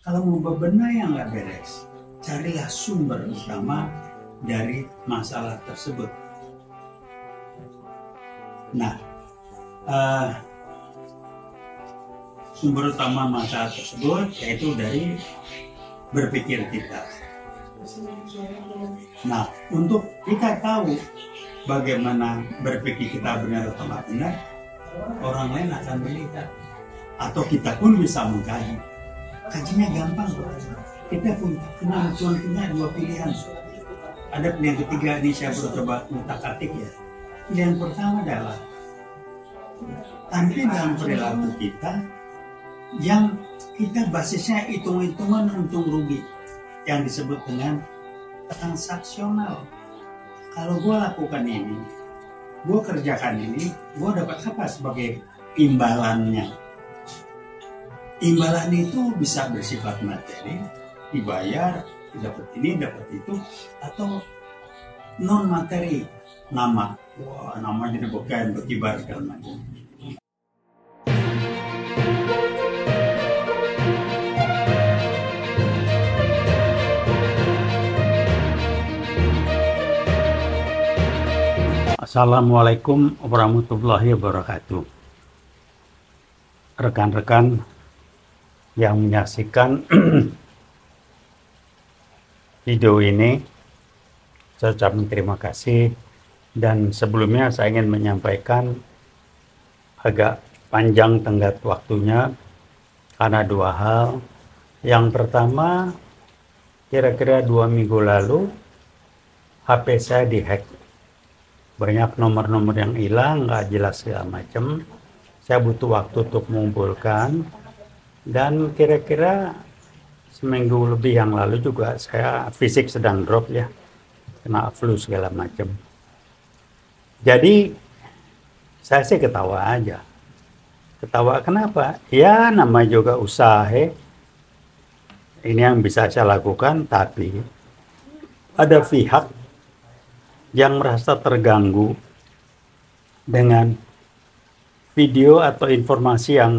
Kalau mau bebenah yang nggak beres, carilah sumber utama dari masalah tersebut. Nah, sumber utama masalah tersebut yaitu dari berpikir kita. Nah, untuk kita tahu bagaimana berpikir kita benar atau tidak benar, orang lain akan melihat, atau kita pun bisa mengkaji. Kajinya gampang, kita cuma punya dua pilihan. Ada pilihan ketiga, ini saya baru coba ngutak-atik ya. Pilihan pertama adalah tampil dalam perilaku kita yang kita basisnya hitung-hitungan untung rugi, yang disebut dengan transaksional. Kalau gue lakukan ini, gue kerjakan ini, gue dapat apa sebagai imbalannya? Imbalan itu bisa bersifat materi, dibayar, dapat ini, dapat itu, atau non materi, nama, wah nama jadi bukan berkibar segala macam. Assalamualaikum warahmatullahi wabarakatuh. Rekan-rekan yang menyaksikan video ini, saya ucapkan terima kasih. Dan sebelumnya saya ingin menyampaikan agak panjang tenggat waktunya karena dua hal. Yang pertama, kira-kira 2 minggu lalu HP saya dihack. Banyak nomor-nomor yang hilang, nggak jelas segala macam. Saya butuh waktu untuk mengumpulkan, dan kira-kira seminggu lebih yang lalu juga saya fisik sedang drop ya, kena flu segala macam. Jadi saya sih ketawa aja. Ketawa kenapa? Ya namanya juga usaha. Ini yang bisa saya lakukan, tapi ada pihak yang merasa terganggu dengan video atau informasi yang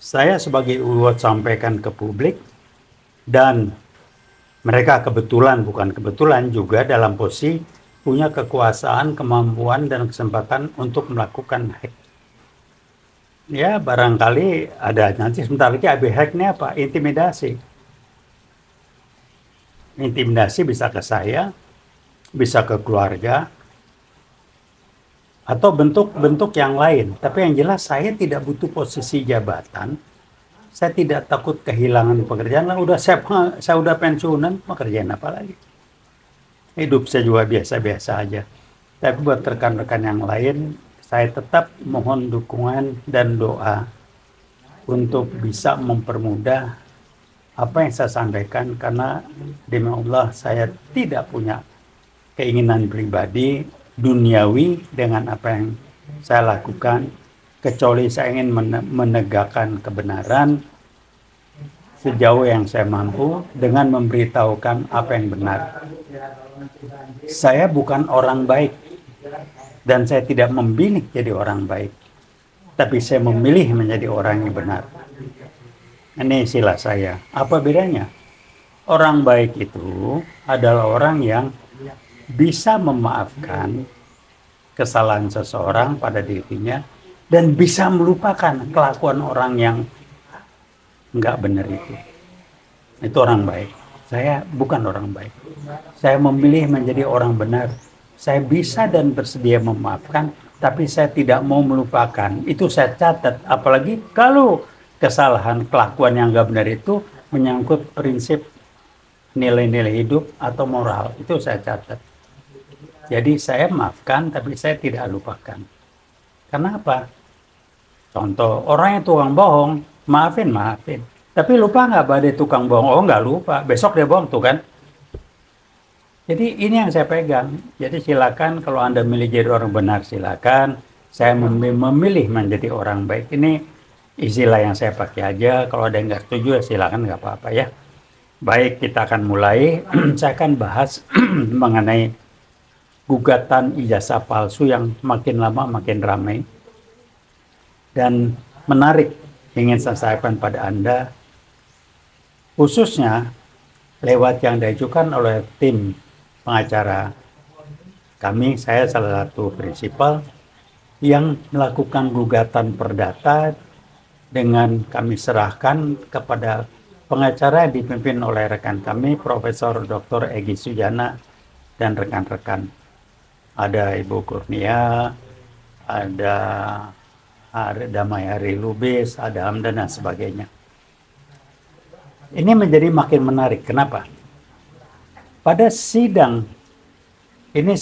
saya sebagai UWOT sampaikan ke publik, dan mereka bukan kebetulan juga dalam posisi punya kekuasaan, kemampuan, dan kesempatan untuk melakukan hack. Ya barangkali ada nanti sebentar lagi hack ini apa? Intimidasi. Intimidasi bisa ke saya, bisa ke keluarga, atau bentuk-bentuk yang lain. Tapi yang jelas saya tidak butuh posisi jabatan. Saya tidak takut kehilangan pekerjaan. Lah udah saya udah pensiunan, mau kerjaan apa lagi? Hidup saya juga biasa-biasa aja. Tapi buat rekan-rekan yang lain, saya tetap mohon dukungan dan doa untuk bisa mempermudah apa yang saya sampaikan, karena demi Allah saya tidak punya keinginan pribadi duniawi dengan apa yang saya lakukan, kecuali saya ingin menegakkan kebenaran sejauh yang saya mampu dengan memberitahukan apa yang benar. Saya bukan orang baik dan saya tidak memilih jadi orang baik, tapi saya memilih menjadi orang yang benar. Ini istilah saya. Apa bedanya? Orang baik itu adalah orang yang bisa memaafkan kesalahan seseorang pada dirinya dan bisa melupakan kelakuan orang yang nggak benar itu. Itu orang baik. Saya bukan orang baik. Saya memilih menjadi orang benar. Saya bisa dan bersedia memaafkan, tapi saya tidak mau melupakan. Itu saya catat. Apalagi kalau kesalahan kelakuan yang nggak benar itu menyangkut prinsip nilai-nilai hidup atau moral. Itu saya catat. Jadi saya maafkan, tapi saya tidak lupakan. Kenapa? Contoh, orang yang tukang bohong, maafin. Tapi lupa nggak bahwa dia tukang bohong? Oh nggak lupa, besok dia bohong tuh kan. Jadi ini yang saya pegang. Jadi silakan kalau Anda milih jadi orang benar, silakan. Saya memilih menjadi orang baik. Ini istilah yang saya pakai aja. Kalau ada yang nggak setuju, ya silakan, nggak apa-apa ya. Baik, kita akan mulai. Saya akan bahas mengenai gugatan ijazah palsu yang makin lama makin ramai dan menarik. Ingin saya sampaikan pada Anda, khususnya lewat yang diajukan oleh tim pengacara kami. Saya salah satu prinsipal yang melakukan gugatan perdata dengan kami serahkan kepada pengacara yang dipimpin oleh rekan kami, Profesor Dr. Egy Sujana dan rekan-rekan. Ada Ibu Kurnia, ada Damayari Lubis, ada Hamdan dan sebagainya. Ini menjadi makin menarik. Kenapa? Pada sidang ini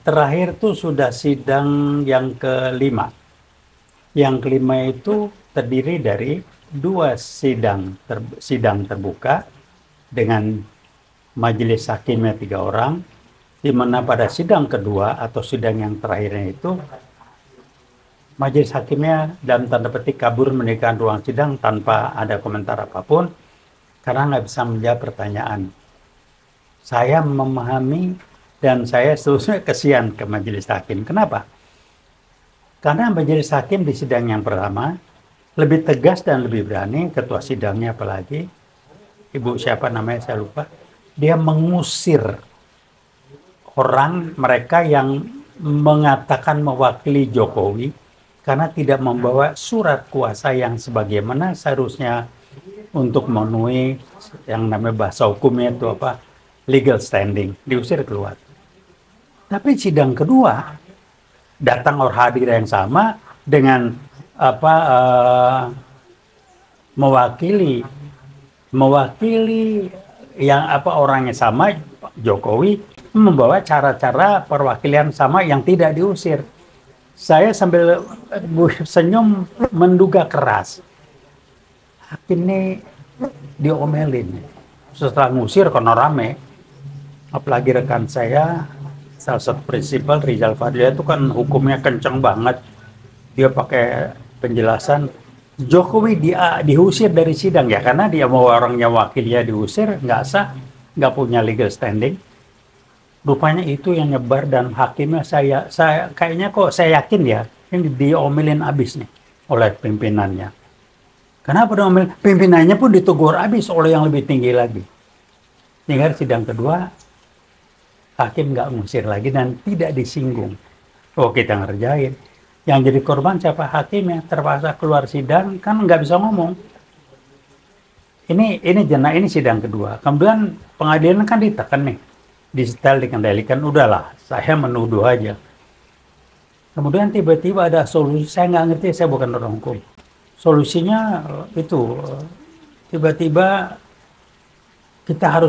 terakhir tuh sudah sidang yang kelima. Yang kelima itu terdiri dari 2 sidang terbuka dengan majelis hakimnya 3 orang, di mana pada sidang kedua atau sidang yang terakhirnya itu majelis hakimnya dalam tanda petik kabur meninggalkan ruang sidang tanpa ada komentar apapun karena nggak bisa menjawab pertanyaan. Saya memahami dan saya seterusnya kesian ke majelis hakim. Kenapa? Karena majelis hakim di sidang yang pertama lebih tegas dan lebih berani, ketua sidangnya apalagi, ibu siapa namanya saya lupa, dia mengusir orang mereka yang mengatakan mewakili Jokowi karena tidak membawa surat kuasa yang sebagaimana seharusnya untuk memenuhi yang namanya bahasa hukumnya itu apa, legal standing, diusir keluar. Tapi sidang kedua datang orang hadir yang sama dengan apa mewakili yang apa orangnya sama, Jokowi membawa cara-cara perwakilan sama yang tidak diusir. Saya sambil senyum menduga keras. Hakim ini diomelin. Setelah ngusir karena rame, apalagi rekan saya, salah satu prinsipal Rizal Fadlia itu kan hukumnya kenceng banget. Dia pakai penjelasan, Jokowi diusir dari sidang ya karena dia mau orangnya wakilnya diusir, nggak sah, nggak punya legal standing. Rupanya itu yang nyebar dan hakimnya saya kayaknya kok saya yakin ya ini diomelin abis nih oleh pimpinannya. Kenapa diomelin? Pimpinannya pun ditegur abis oleh yang lebih tinggi lagi. Hingga sidang kedua hakim nggak ngusir lagi dan tidak disinggung. Oh kita ngerjain. Yang jadi korban siapa? Hakimnya terpaksa keluar sidang kan nggak bisa ngomong. Ini sidang kedua. Kemudian pengadilan kan ditekan nih. Disetel dikendalikan, udahlah saya menuduh aja. Kemudian tiba-tiba ada solusi, saya nggak ngerti, saya bukan orang hukum. Solusinya itu tiba-tiba kita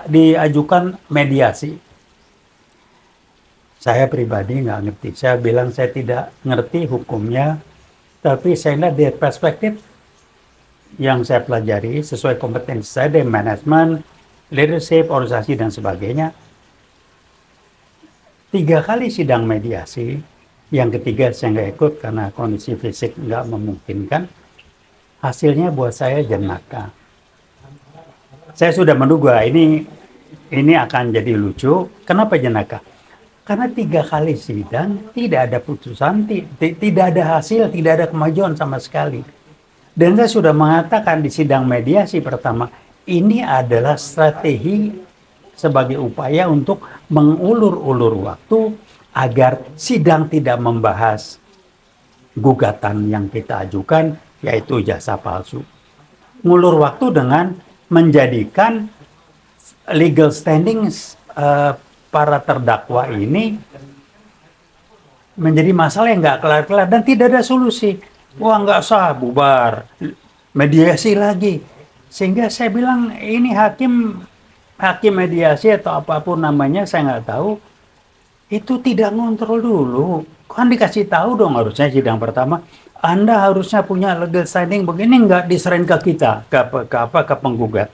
diajukan mediasi. Saya pribadi nggak ngerti, saya bilang saya tidak ngerti hukumnya, tapi saya lihat dari perspektif yang saya pelajari sesuai kompetensi saya dari manajemen, leadership, organisasi dan sebagainya. 3 kali sidang mediasi, yang ketiga saya nggak ikut karena kondisi fisik nggak memungkinkan. Hasilnya buat saya jenaka. Saya sudah menduga ini akan jadi lucu. Kenapa jenaka? Karena 3 kali sidang tidak ada putusan, tidak ada hasil, tidak ada kemajuan sama sekali. Dan saya sudah mengatakan di sidang mediasi pertama, ini adalah strategi sebagai upaya untuk mengulur-ulur waktu agar sidang tidak membahas gugatan yang kita ajukan, yaitu jasa palsu. Ngulur waktu dengan menjadikan legal standing para terdakwa ini menjadi masalah yang nggak kelar-kelar dan tidak ada solusi. Wah nggak sah, bubar, mediasi lagi. Sehingga saya bilang ini hakim mediasi atau apapun namanya saya nggak tahu, itu tidak ngontrol dulu. Kan dikasih tahu dong harusnya sidang pertama, Anda harusnya punya legal standing begini, nggak diserahin ke kita, ke penggugat.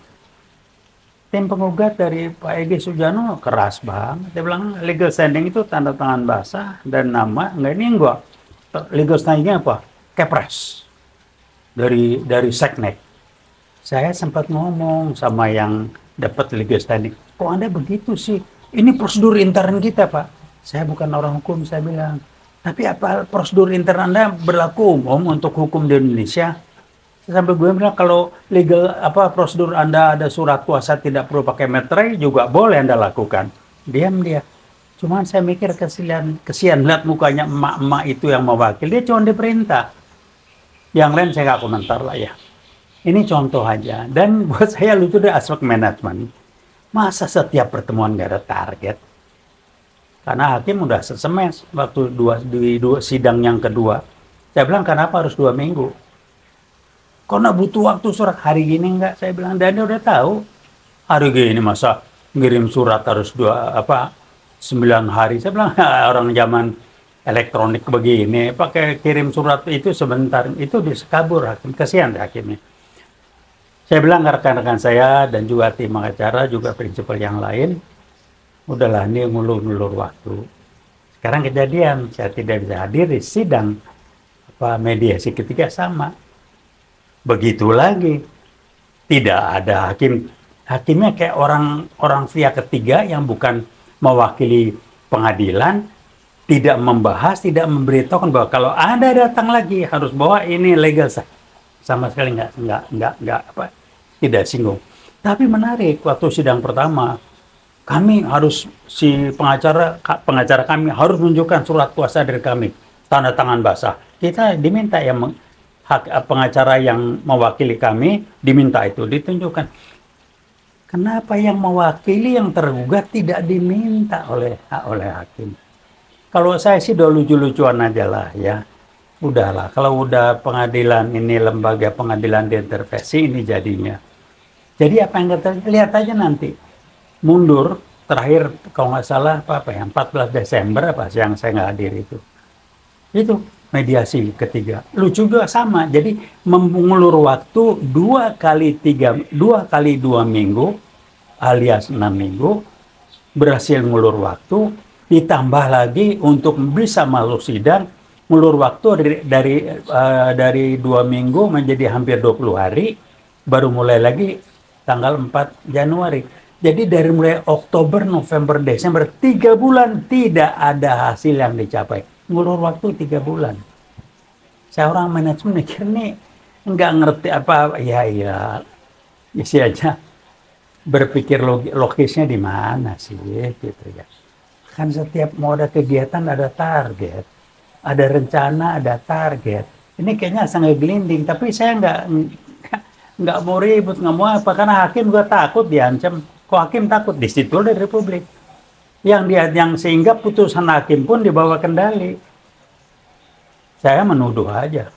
Tim penggugat dari Pak Egy Sujana keras banget. Dia bilang legal standing itu tanda tangan basah dan nama. Enggak, ini enggak. Legal standingnya apa? Kepres. Dari Seknek. Saya sempat ngomong sama yang dapat legal standing. Kok Anda begitu sih? Ini prosedur intern kita, Pak. Saya bukan orang hukum, saya bilang. Tapi apa prosedur intern Anda berlaku umum untuk hukum di Indonesia? Sampai gue bilang kalau legal prosedur Anda ada surat kuasa tidak perlu pakai materai juga boleh Anda lakukan. Diam dia. Cuman saya mikir kesian lihat mukanya emak-emak itu yang mewakili, dia cuma diperintah. Yang lain saya nggak komentar lah ya. Ini contoh aja. Dan buat saya lucu deh aspek manajemen. Masa setiap pertemuan nggak ada target? Karena hakim udah sesemes waktu di dua sidang yang kedua. Saya bilang kenapa harus 2 minggu? Karena butuh waktu surat hari gini enggak. Saya bilang dan dia udah tahu hari gini masa ngirim surat harus 9 hari. Saya bilang orang zaman elektronik begini pakai kirim surat itu sebentar itu disekabur hakim. Kasihan hakimnya. Saya bilang ke rekan-rekan saya dan juga tim pengacara juga prinsipal yang lain, udahlah ini ngulur-ngulur waktu. Sekarang kejadian saya tidak bisa hadir di sidang mediasi ketiga sama. Begitu lagi, tidak ada hakimnya kayak orang pihak ketiga yang bukan mewakili pengadilan, tidak membahas, tidak memberitahukan bahwa kalau Anda datang lagi harus bawa ini legal sah. Sama sekali tidak singgung. Tapi menarik waktu sidang pertama kami harus pengacara kami harus menunjukkan surat kuasa dari kami, tanda tangan basah. Kita diminta pengacara yang mewakili kami diminta itu ditunjukkan. Kenapa yang mewakili yang tergugat tidak diminta oleh hakim? Kalau saya sih udah lucu-lucuan aja lah ya. Udahlah, kalau udah pengadilan ini lembaga pengadilan diintervensi ini jadinya. Jadi apa yang kita lihat aja nanti. Mundur terakhir kalau nggak salah yang 14 Desember yang saya nggak hadir itu mediasi ketiga lucu juga sama, jadi mengulur waktu 2 kali 2 minggu alias 6 minggu berhasil ngulur waktu, ditambah lagi untuk bisa masuk sidang ngulur waktu dari 2 minggu menjadi hampir 20 hari baru mulai lagi tanggal 4 Januari. Jadi dari mulai Oktober, November, Desember, 3 bulan tidak ada hasil yang dicapai. Ngulur waktu 3 bulan. Saya orang manajemen mikir nih, nggak ngerti ya isi aja. Berpikir logisnya di mana sih, gitu ya. Kan setiap mau ada kegiatan ada target. Ada rencana, ada target. Ini kayaknya sangat gelinding, tapi saya nggak mau ribut, nggak mau apa, karena hakim juga takut diancam. Kok hakim takut? Di situ dari Republik. Yang sehingga putusan hakim pun dibawa kendali. Saya menuduh aja.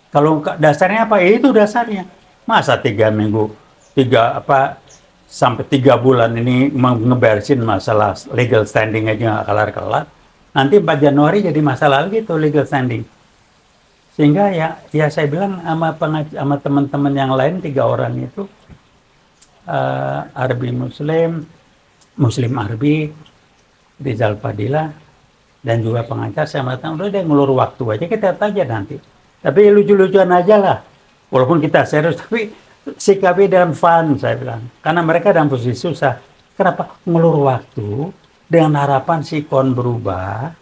Kalau dasarnya apa? Itu dasarnya. Masa 3 minggu, sampai 3 bulan ini ngeberesin masalah legal standing aja nggak kelar-kelar. Nanti 4 Januari jadi masalah lagi tuh legal standing. Sehingga ya saya bilang sama teman-teman yang lain 3 orang itu, Arbi Muslim Arbi, Rizal Fadila, dan juga pengacara, saya mengatakan udah deh ngulur waktu aja, kita aja nanti. Tapi lucu-lucuan aja lah, walaupun kita serius, tapi sikapnya dan fun saya bilang, karena mereka dalam posisi susah. Kenapa ngulur waktu dengan harapan sikon berubah,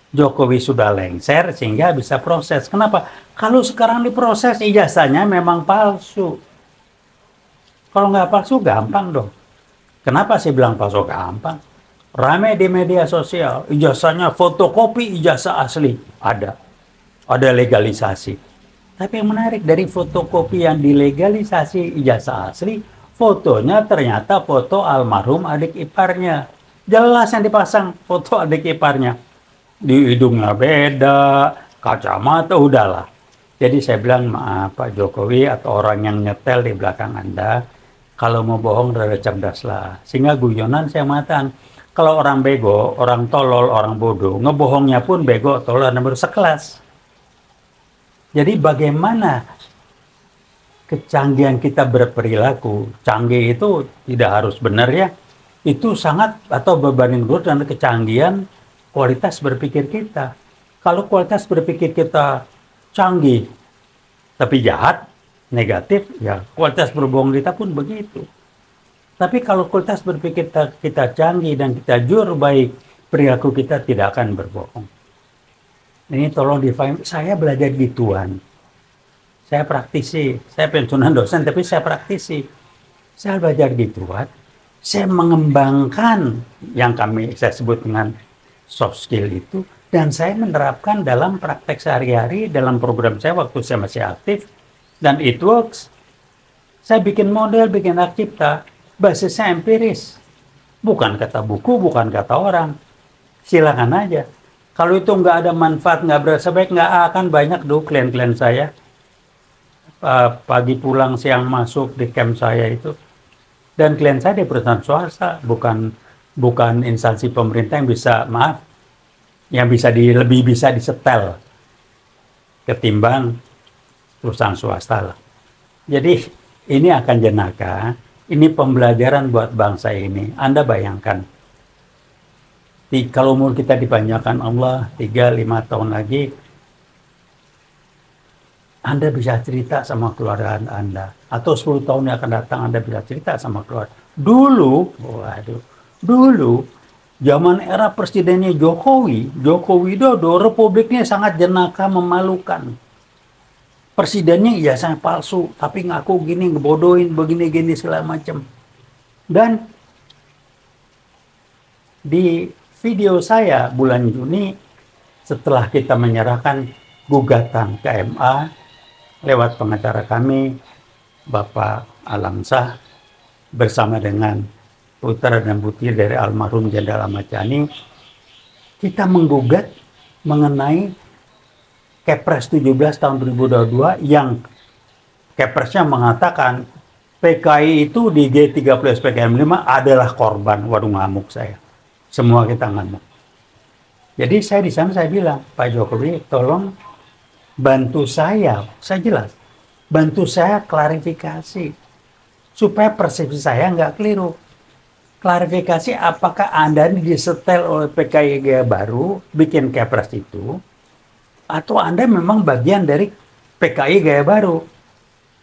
Jokowi sudah lengser sehingga bisa proses. Kenapa? Kalau sekarang diproses ijazahnya memang palsu. Kalau nggak palsu gampang dong. Kenapa saya bilang palsu gampang? Ramai di media sosial, ijazahnya fotokopi ijazah asli. Ada legalisasi. Tapi yang menarik dari fotokopi yang dilegalisasi ijazah asli, fotonya ternyata foto almarhum adik iparnya. Jelas yang dipasang foto adik iparnya. Di hidungnya beda, kacamata, udahlah. Jadi saya bilang maaf Pak Jokowi atau orang yang nyetel di belakang Anda, kalau mau bohong rada cerdas lah. Sehingga guyonan saya mengatakan, kalau orang bego, orang tolol, orang bodoh, ngebohongnya pun bego, tolol, dan baru sekelas. Jadi bagaimana kecanggihan kita berperilaku, canggih itu tidak harus benar ya, itu sangat atau berbanding lurus dengan kecanggihan kualitas berpikir kita. Kalau kualitas berpikir kita canggih, tapi jahat, negatif, ya kualitas berbohong kita pun begitu. Tapi kalau kualitas berpikir kita canggih dan kita jujur baik, perilaku kita tidak akan berbohong. Ini tolong difahami, saya belajar gituan. Saya praktisi, saya pensiunan dosen, tapi saya praktisi. Saya belajar gitu, Pak. Saya mengembangkan yang saya sebut dengan soft skill itu, dan saya menerapkan dalam praktek sehari-hari, dalam program saya waktu saya masih aktif, dan it works. Saya bikin model, bikin hak cipta, basisnya empiris. Bukan kata buku, bukan kata orang. Silakan aja. Kalau itu nggak ada manfaat, nggak berasa baik, nggak akan banyak dulu klien-klien saya. Pagi pulang, siang masuk di camp saya itu. Dan klien saya di perusahaan swasta, bukan instansi pemerintah yang bisa, maaf, yang lebih bisa disetel ketimbang perusahaan swasta lah. Jadi ini akan jenaka, ini pembelajaran buat bangsa ini. Anda bayangkan, kalau umur kita dipanjangkan Allah 3-5 tahun lagi, Anda bisa cerita sama keluarga Anda. Atau 10 tahun yang akan datang Anda bisa cerita sama keluarga. Dulu, zaman era presidennya Joko Widodo, republiknya sangat jenaka, memalukan. Presidennya ya sangat palsu, tapi ngaku gini, ngebodohin, begini-gini segala macam. Dan di video saya bulan Juni, setelah kita menyerahkan gugatan ke MA, lewat pengacara kami, Bapak Alamsah, bersama dengan putra dan putri dari almarhum Jenderal Ahmad Yani, kita menggugat mengenai Kepres 17 tahun 2022 yang Kepresnya mengatakan PKI itu di G13 PKM 5 adalah korban. Waduh, ngamuk saya. Semua kita ngamuk. Jadi saya di sana saya bilang, Pak Jokowi, tolong bantu saya jelas, bantu saya klarifikasi, supaya persepsi saya nggak keliru. Klarifikasi apakah Anda ini disetel oleh PKI Gaya Baru, bikin Kepres itu, atau Anda memang bagian dari PKI Gaya Baru,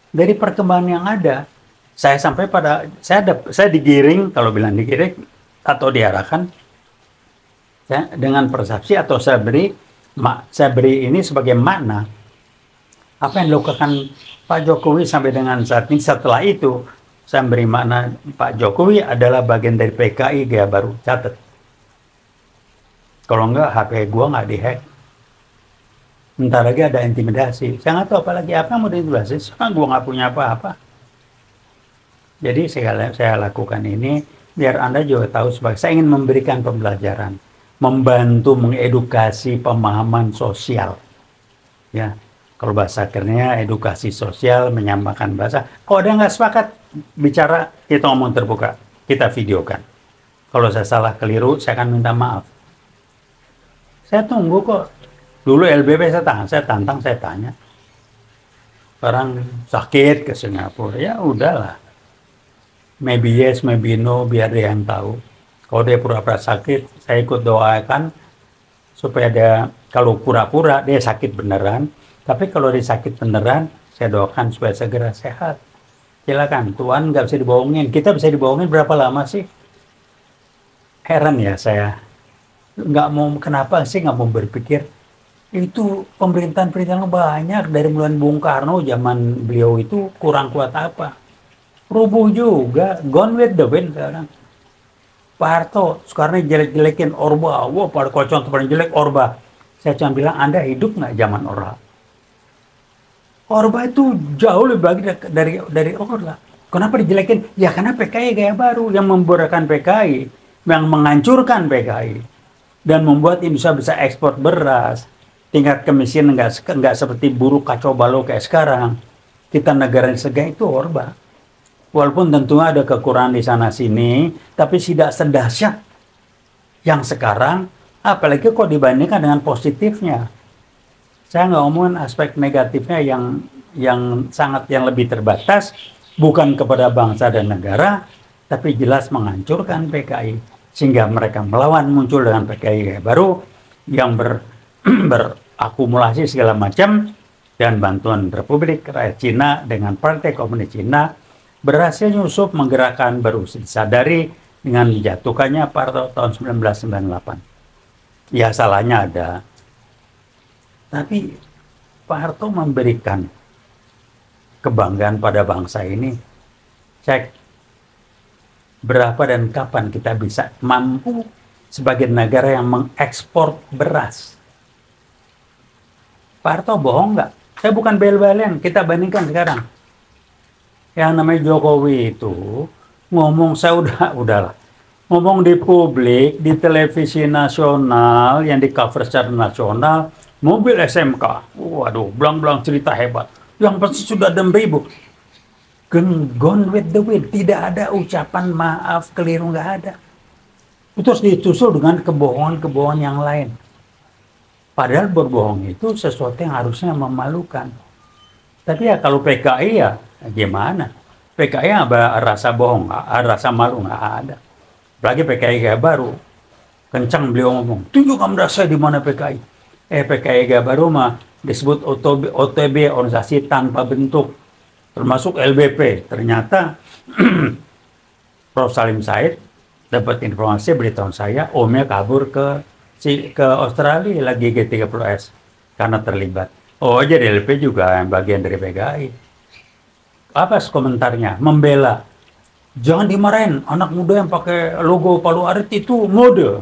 dari perkembangan yang ada. Saya sampai pada, saya digiring, kalau bilang digiring, atau diarahkan, ya, dengan persepsi, atau saya beri ini sebagai makna apa yang dilakukan Pak Jokowi sampai dengan saat ini. Setelah itu saya beri makna Pak Jokowi adalah bagian dari PKI Gaya Baru. Catat, kalau enggak HP gua nggak dihack, bentar lagi ada intimidasi. Saya nggak tahu apa yang mau diintimidasi, soalnya gua nggak punya apa-apa. Jadi saya lakukan ini biar Anda juga tahu, sebagai saya ingin memberikan pembelajaran, membantu mengedukasi pemahaman sosial. Ya, kalau bahasa kerennya edukasi sosial, menyamakan bahasa. Kalau ada nggak sepakat bicara, kita ngomong terbuka, kita videokan. Kalau saya salah keliru, saya akan minta maaf. Saya tunggu kok. Dulu LBP saya tantang, saya tanya. Orang sakit ke Singapura, ya udahlah. Maybe yes, maybe no, biar dia yang tahu. Kalau dia pura-pura sakit, saya ikut doakan supaya dia, kalau pura-pura dia sakit beneran. Tapi kalau dia sakit beneran, saya doakan supaya segera sehat. Silakan, Tuhan nggak bisa dibohongin. Kita bisa dibohongin berapa lama sih? Heran ya saya. Kenapa sih nggak mau berpikir? Itu pemerintahan banyak, dari mulai Bung Karno, zaman beliau itu kurang kuat apa? Rubuh juga, gone with the wind sekarang. Pak Harto, sekarang jelek-jelekin Orba. Wah, pada kocok paling jelek Orba. Saya cuma bilang, Anda hidup nggak zaman Orba? Orba itu jauh lebih baik dari Orba. Kenapa dijelekin? Ya karena PKI Gaya Baru yang membubarkan PKI, yang menghancurkan PKI, dan membuat Indonesia bisa ekspor beras. Tingkat kemiskinan nggak seperti buruh kacau balau kayak sekarang. Kita negara yang segah itu Orba. Walaupun tentunya ada kekurangan di sana-sini, tapi tidak sedahsyat yang sekarang, apalagi kok dibandingkan dengan positifnya. Saya nggak ngomongin aspek negatifnya yang lebih terbatas, bukan kepada bangsa dan negara, tapi jelas menghancurkan PKI, sehingga mereka melawan, muncul dengan PKI baru yang berakumulasi segala macam, dan bantuan Republik Rakyat Cina dengan Partai Komunis Cina berhasil nyusup, menggerakkan, baru disadari dengan dijatuhkannya Pak Harto tahun 1998. Ya salahnya ada, tapi Pak Harto memberikan kebanggaan pada bangsa ini. Cek berapa dan kapan kita bisa mampu sebagai negara yang mengekspor beras. Pak Harto bohong nggak? Saya bukan bel-belen, kita bandingkan sekarang. Yang namanya Jokowi itu ngomong, saya udahlah. Ngomong di publik, di televisi nasional, yang di cover secara nasional, mobil SMK. Waduh, belang-belang cerita hebat. Yang pasti sudah 6.000. Gone with the wind. Tidak ada ucapan maaf, keliru, nggak ada. Terus ditusul dengan kebohongan-kebohongan yang lain. Padahal berbohong itu sesuatu yang harusnya memalukan. Tapi ya kalau PKI ya gimana? PKI ada rasa bohong, rasa malu nggak ada. Apalagi PKI gaya baru. Kencang beliau ngomong, tunjukkan rasa di mana PKI. PKI gaya baru mah disebut OTB, organisasi tanpa bentuk. Termasuk LBP. Ternyata Prof. Salim Said dapat informasi, beritahu saya, omnya kabur ke Australia lagi G30S karena terlibat. Oh, jadi LP juga yang bagian dari PKI. Apa komentarnya? Membela. Jangan dimarahin, anak muda yang pakai logo Palu Arit itu mode.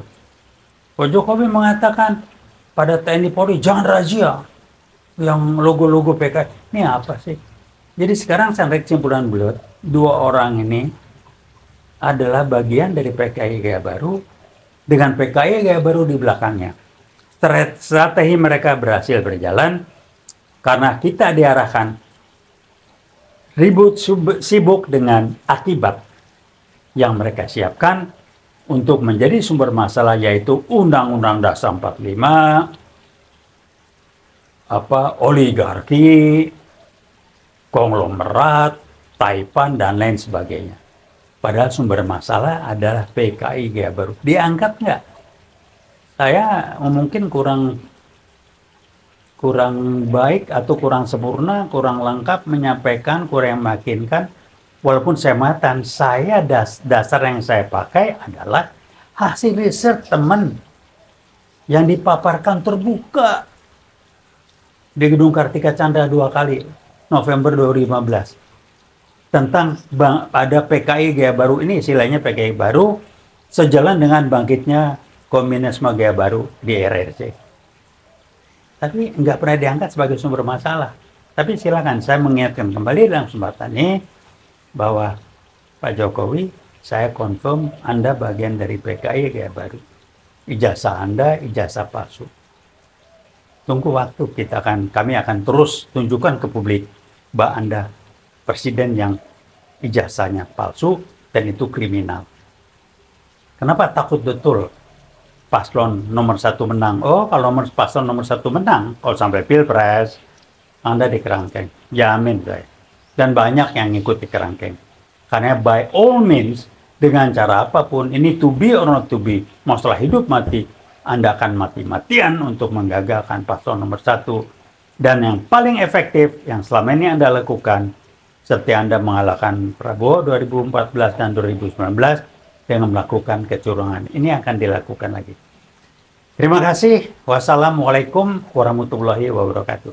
Pak Jokowi mengatakan pada TNI Polri, jangan razia yang logo-logo PKI. Ini apa sih? Jadi sekarang sampai kesimpulan beliau, dua orang ini adalah bagian dari PKI Gaya Baru dengan PKI Gaya Baru di belakangnya. Strategi mereka berhasil berjalan karena kita diarahkan ribut sibuk dengan akibat yang mereka siapkan untuk menjadi sumber masalah, yaitu Undang-Undang Dasar 45, oligarki, konglomerat, Taipan, dan lain sebagainya. Padahal sumber masalah adalah PKI Gaya Baru. Diangkat nggak? Saya mungkin kurang baik atau kurang sempurna, kurang lengkap menyampaikan, kurang meyakinkan. Walaupun saya mengatakan, dasar yang saya pakai adalah hasil riset teman yang dipaparkan terbuka di Gedung Kartika Chandra 2 kali, November 2015. Tentang pada PKI Gaya Baru ini, istilahnya PKI baru, sejalan dengan bangkitnya komunisme Gaya Baru di RRC. Tapi nggak pernah diangkat sebagai sumber masalah. Tapi silakan saya mengingatkan kembali dalam kesempatan ini bahwa Pak Jokowi, saya confirm Anda bagian dari PKI Gaya Baru. Ijazah Anda ijazah palsu. Tunggu waktu, kami akan terus tunjukkan ke publik bahwa Anda presiden yang ijazahnya palsu dan itu kriminal. Kenapa takut betul paslon nomor 1 menang? Oh, kalau paslon nomor 1 menang, kalau sampai pilpres, Anda di kerangkeng. Jamin saya. Dan banyak yang ikut di kerangkeng. Karena by all means, dengan cara apapun, ini to be or not to be, masalah hidup mati, Anda akan mati-matian untuk menggagalkan paslon nomor 1. Dan yang paling efektif, yang selama ini Anda lakukan, seperti Anda mengalahkan Prabowo 2014 dan 2019 dengan melakukan kecurangan. Ini akan dilakukan lagi. Terima kasih. Wassalamualaikum warahmatullahi wabarakatuh.